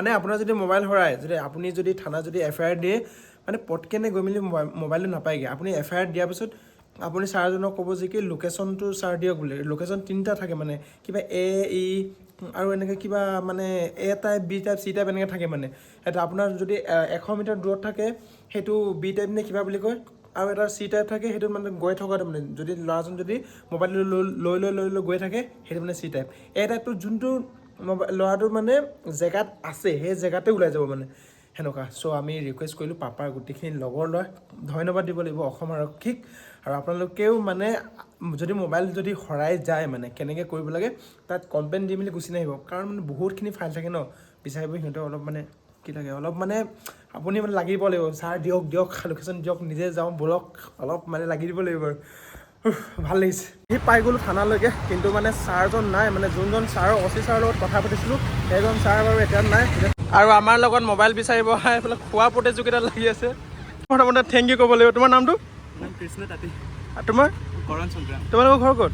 মানে আপোনাৰ যদি মোবাইল হেৰাই যদি আপুনি যদি থানা যদি এফআইআৰ দিয়ে মানে পটকেনে গৈ মেলি মোবাইলটো নাপায়গৈ আপুনি এফআইআৰ দিয়াৰ পিছত আপুনি ছাৰজনক ক'ব যে কি লোকেশ্যনটো ছাৰ দিয়ক বুলি লোকেশ্যন তিনিটা থাকে মানে কিবা এ ই আৰু এনেকৈ কিবা মানে A type B type C type এনেকৈ থাকে মানে এটা আপোনাৰ যদি 100 মিটাৰ দূৰত থাকে সেইটো বি টাইপ নে কিবা বুলি কয় আৰু এটা চি টাইপ থাকে সেইটো মানে গৈ থকাটো মানে যদি ল'ৰাজন যদি মোবাইলটো লৈ গৈ থাকে সেইটো মানে চি টাইপ এ টাইপটো যোনটো ল'ৰাটোৰ মানে জেগাত আছে সেই জেগাতে ওলাই যাব মানে সেনেকুৱা চ' আমি ৰিকুৱেষ্ট কৰিলোঁ পাপাৰ গোটেইখিনি লগৰ ল'ৰা ধন্যবাদ দিব লাগিব অসম আৰক্ষীক আৰু আপোনালোকেও মানে যদি মোবাইল যদি হেৰাই যায় মানে কেনেকৈ কৰিব লাগে তাত কমপ্লেইন দি মেলি গুচি নাহিব কাৰণ মানে বহুতখিনি ফাইল থাকে ন বিচাৰিব সিহঁতে অলপ মানে কি লাগে অলপ মানে আপুনি মানে লাগিব লাগিব ছাৰ দিয়ক লোকেশ্যন দিয়ক নিজে যাওঁ ব'লক অলপ মানে লাগি দিব লাগিব আৰু ভাল লাগিছে সি পাই গ'লোঁ থানালৈকে কিন্তু মানে ছাৰজন নাই মানে যোনজন ছাৰৰ অচি ছাৰৰ লগত কথা পাতিছিলোঁ সেইজন ছাৰ বাৰু এতিয়া নাই আৰু আমাৰ লগত মোবাইল বিচাৰিব অহা এইফালে খোৱা প্ৰতিযোগিতা লাগি আছে প্ৰথমতে থেংক ইউ ক'ব লাগিব তোমাৰ নামটো কৃষ্ণ তাঁতী তোমাৰ কৰণ চন্দ্ৰা তোমালোকৰ ঘৰ ক'ত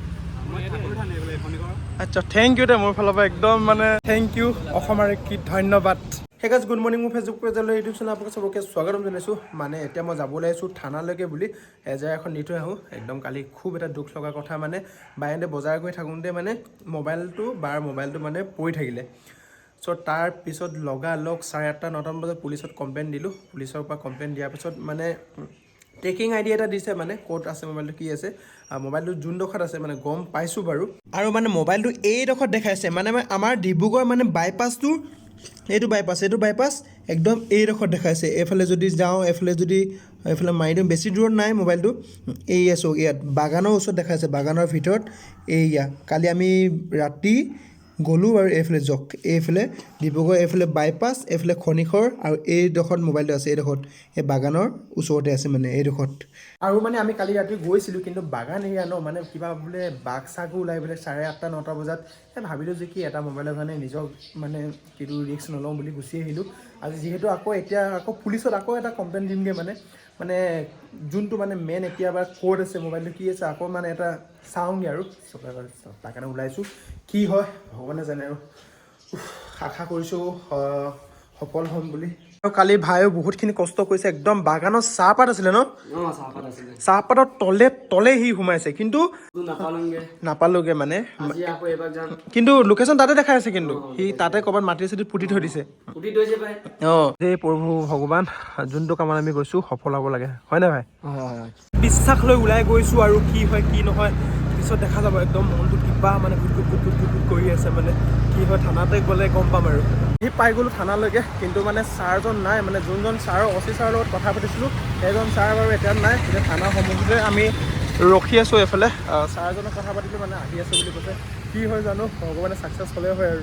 আচ্ছা থেংক ইউ দে মোৰ ফালৰ পৰা একদম মানে থেংক ইউ অসম আৰক্ষী ধন্যবাদ হে গাইজ গুড মৰ্ণিং মোৰ ফেচবুক পেজলৈ ইউটিউব চেনেল আপোনালোক চবকে স্বাগতম জনাইছোঁ মানে এতিয়া মই যাবলৈ আহিছোঁ থানালৈকে বুলি এজাই এখন দি থৈ আহোঁ একদম কালি খুব এটা দুখ লগা কথা মানে বাইদেউ বজাৰ কৰি থাকোঁতে মানে মোবাইলটো মানে পৰি থাকিলে চ' তাৰ পিছত লগালগ 8:30 9মান বজাত পুলিচত কমপ্লেইন দিলোঁ পুলিচৰ পৰা কমপ্লেইন দিয়াৰ পিছত মানে ট্ৰেকিং আইডি এটা দিছে মানে ক'ত আছে মোবাইলটো কি আছে মোবাইলটো যোনডোখৰত আছে মানে গম পাইছোঁ বাৰু আৰু মানে মোবাইলটো এইডোখৰত দেখাইছে মানে আমাৰ ডিব্ৰুগড় মানে বাইপাছটো এইটো বাইপাছ একদম এইডোখৰত দেখাইছে এইফালে যদি যাওঁ এইফালে মাৰি দিওঁ বেছি দূৰত নাই মোবাইলটো এই আছোঁ ইয়াত বাগানৰ ওচৰত দেখাইছে বাগানৰ ভিতৰত এইয়া কালি আমি ৰাতি গ'লোঁ আৰু এইফালে ডিব্ৰুগড় এইফালে বাইপাছ এইফালে খনিখৰ আৰু এইডোখৰত মোবাইলটো আছে এইডোখৰত এই বাগানৰ ওচৰতে আছে মানে এইডোখৰত আৰু মানে আমি কালি ৰাতি গৈছিলোঁ কিন্তু বাগান এৰিয়া ন মানে কিবা বোলে বাঘ চাঘো ওলাই বোলে 8:30 9টা বজাত ভাবিলোঁ যে কি এটা মোবাইলৰ কাৰণে নিজক মানে কিটো ৰিস্ক নলওঁ বুলি গুচি আহিলোঁ আজি যিহেতু এতিয়া পুলিচত আকৌ এটা কমপ্লেইন দিমগৈ মানে যোনটো মানে মেইন এতিয়া বা ক'ত আছে মোবাইলটো কি আছে আকৌ মানে এটা চাওঁগৈ আৰু তাৰ কাৰণে ওলাইছোঁ কি হয় ভগৱানে জানে আৰু আশা কৰিছোঁ সফল হ'ম বুলি আৰু কালি ভাইও বহুতখিনি কষ্ট কৰিছে একদম বাগানত চাহপাত আছিলে ন চাহপাতৰ তলে সি সোমাইছে কিন্তু নাপালোগে মানে কিন্তু লোকেশ্যন তাতে দেখাই আছে কিন্তু সি তাতে ক'ৰবাত মাটি চাটি পুতি থৈ দিছে এই প্ৰভু ভগৱান যোনটো কামত আমি গৈছোঁ সফল হ'ব লাগে হয়নে ভাই বিশ্বাস লৈ ওলাই গৈছোঁ আৰু কি হয় কি নহয় পিছত দেখা যাব একদম মনটো কিবা মানে গুট কৰি আছে মানে কি হয় থানাতে গ'লে গম পাম আৰু সি পাই গ'লোঁ থানালৈকে কিন্তু মানে ছাৰজন নাই মানে যোনজন ছাৰৰ অচি ছাৰৰ লগত কথা পাতিছিলোঁ সেইজন ছাৰ বাৰু এতিয়া নাই এতিয়া থানাৰ সন্মুখতে আমি ৰখি আছোঁ এইফালে ছাৰজনৰ কথা পাতিলোঁ মানে আহি আছোঁ বুলি কৈছে কি হয় জানো ভগৱানে ছাকচেছ হ'লে হয় আৰু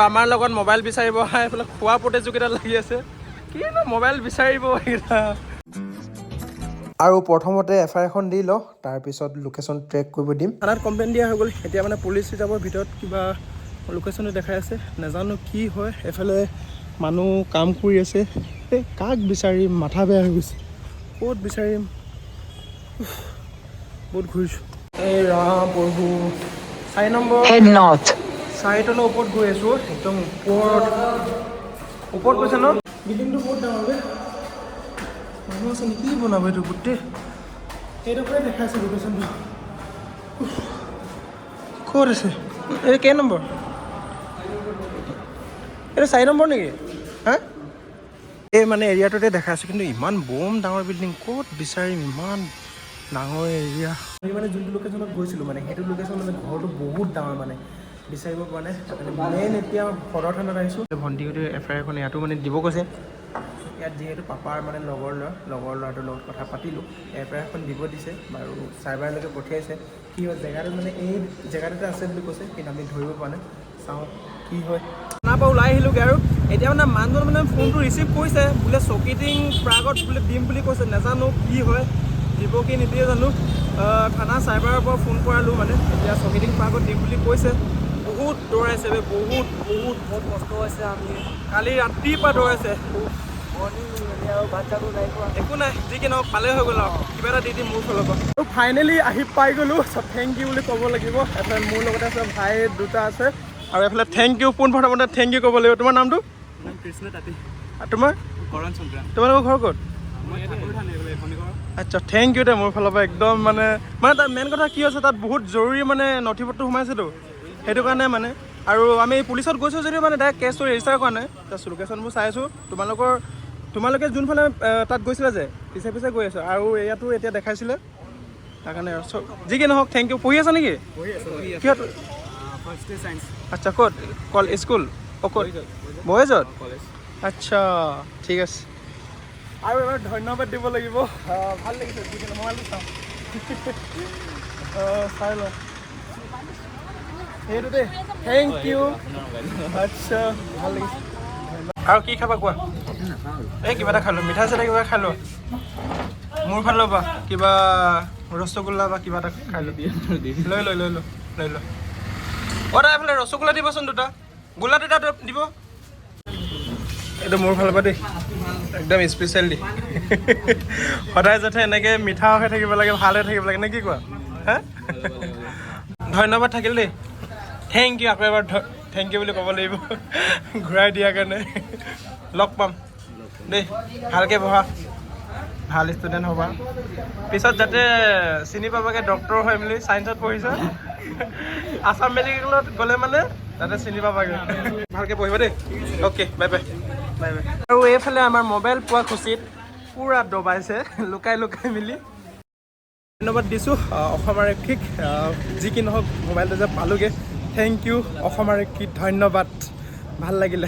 আমাৰ লগত মোবাইল বিচাৰিব অহা এইফালে খোৱা প্ৰতিযোগিতা লাগি আছে কিনো মোবাইল বিচাৰিব এইকেইটা আৰু প্ৰথমতে এফআইআৰ এখন দি লওঁ তাৰপিছত লোকেশ্যন ট্ৰেক কৰিব দিম থানাত কমপ্লেইন দিয়া হৈ গ'ল এতিয়া মানে পুলিচ ৰিজাৰ্ভৰ ভিতৰত কিবা লোকেশ্যনটো দেখাই আছে নাজানো কি হয় এফালে মানুহ কাম কৰি আছে এই কাক বিচাৰিম মাথা বেয়া হৈ গৈছে ক'ত বিচাৰিম বহুত ঘূৰিছোঁ এই ৰাম প্ৰভু 4 নম্বৰ চাৰিটালৈ ওপৰত গৈ আছোঁ একদম ওপৰত গৈছে ন বিল্ডিংটো বহুত ডাঙৰ মানুহ আছে নেকি বনাব এইটো গোটেই সেইডোখৰে দেখাইছে লোকেশ্যনটো ক'ত আছে এই কেই নম্বৰ এইটো 4 নম্বৰ নেকি হা এই মানে এৰিয়াটোতে দেখাইছোঁ কিন্তু ইমান বম ডাঙৰ বিল্ডিং ক'ত বিচাৰিম ইমান ডাঙৰ এৰিয়া আমি মানে যোনটো লোকেশ্যনত গৈছিলোঁ মানে সেইটো লোকেশ্যন মানে ঘৰটো বহুত ডাঙৰ মানে বিচাৰিব পৰা নাই মেইন এতিয়া সদৰ থানাত আহিছোঁ ভণ্টিহঁতে এফআইআৰ এখন ইয়াতো মানে দিব কৈছে ইয়াত যিহেতু পাপাৰ মানে লগৰ ল'ৰাটোৰ লগত কথা পাতিলোঁ এফআইআৰ এখন দিব দিছে বাৰু চাইবাৰলৈকে পঠিয়াইছে কি হয় জেগাটো মানে এই জেগাটোতে আছে বুলি কৈছে কিন্তু আমি ধৰিব পৰা নাই চাওঁ কি হয় থানাৰ পৰা ওলাই আহিলোঁগৈ আৰু এতিয়া মানে মানুহজন মানে ফোনটো ৰিচিভ কৰিছে বোলে চকিটিং প্ৰাগত বোলে দিম বুলি কৈছে নাজানো কি হয় দিব কি নিদিয়ে জানো থানা চাইবাৰৰ পৰা ফোন কৰালোঁ মানে এতিয়া চকিটিং প্ৰাগত দিম বুলি কৈছে বহুত দৌৰাইছে বহুত কষ্ট হৈছে আমি কালি ৰাতিপুৱা দৌৰাইছে একো নাই যি কি নহওক ভালেই হৈ গ'ল আৰু কিবা এটা দি দিম মোৰ ফালৰ পৰা আৰু ফাইনেলি আহি পাই গ'লোঁ চব থেংক ইউ বুলি ক'ব লাগিব এফালে মোৰ লগতে আছে ভাই দুটা আছে আৰু এইফালে থেংক ইউ পোনপ্ৰথমতে থেংক ইউ ক'ব লাগিব তোমাৰ নামটো নাম কৃষ্ণ তাঁতী। আৰু তোমাৰ কৰণ সংগ্ৰাম। তোমালোকৰ ঘৰ ক'ত? মই ঠাকুৰধান এইবিলাক এখনিকৰ। আচ্ছা থেংক ইউ দে মোৰ ফালৰ পৰা একদম মানে তাত মেইন কথা কি হৈছে তাত বহুত জৰুৰী মানে নথি পত্ৰ সোমাইছেতো সেইটো কাৰণে মানে আৰু আমি পুলিচত গৈছোঁ যদিও মানে ডাইৰেক্ট কেছটো ৰেজিষ্টাৰ কৰা নাই জাষ্ট লোকেশ্যনবোৰ চাইছোঁ তোমালোকে যোনফালে তাত গৈছিলা যে পিছে পিছে গৈ আছোঁ আৰু ইয়াতো এতিয়া দেখাইছিলে তাৰ কাৰণে যি কি নহওক থেংক ইউ পঢ়ি আছা নেকি কিহত ফাৰ্ষ্ট ইয়েৰ চায়েন্স। আচ্ছা ক'ত স্কুল ক'ত বয়েজত আচ্ছা ঠিক আছে আৰু এবাৰ ধন্যবাদ দিব লাগিব ভাল লাগিছে যিখিনি মোবাইলটো চাওঁ চাই লওঁ সেইটো দেই থেংক ইউ আচ্ছা ভাল লাগিছে আৰু কি খাবা কোৱা এই কিবা এটা খালোঁ মিঠাই চিঠাই কিবা খাই লোৱা মোৰ ফালৰ পৰা কিবা ৰসগোল্লা বা কিবা এটা খাই লো লৈ ল অ' তাৰ এইফালে ৰসগোল্লা দিবচোন দুটা গোল্লা দুটা দিব এইটো মোৰ ফালৰ পৰা দেই একদম স্পেচিয়েলি সদায় যাতে এনেকৈ মিঠা হৈ থাকিব লাগে ভাল হৈ থাকিব লাগে নে কি কোৱা হা ধন্যবাদ থাকিল দেই থেংক ইউ আকৌ এবাৰ থেংক ইউ বুলি ক'ব লাগিব ঘূৰাই দিয়াৰ কাৰণে লগ পাম দেই ভালকৈ পঢ়া ভাল ষ্টুডেণ্ট হ'বা পিছত যাতে চিনি পাবাগৈ ডক্টৰ হৈ মেলি ছায়েন্সত পঢ়িছা আছাম মেডিকেলত গ'লে মানে তাতে চিনি পাবাগৈ ভালকৈ পঢ়িবা দেই okay bye bye bye bye আৰু এইফালে আমাৰ মোবাইল পোৱা খুচিত পূৰা দবাইছে লুকাই মেলি ধন্যবাদ দিছোঁ অসম আৰক্ষীক যি কি নহওক মোবাইলটো যে পালোগৈ থেংক ইউ অসম আৰক্ষীক ধন্যবাদ ভাল লাগিলে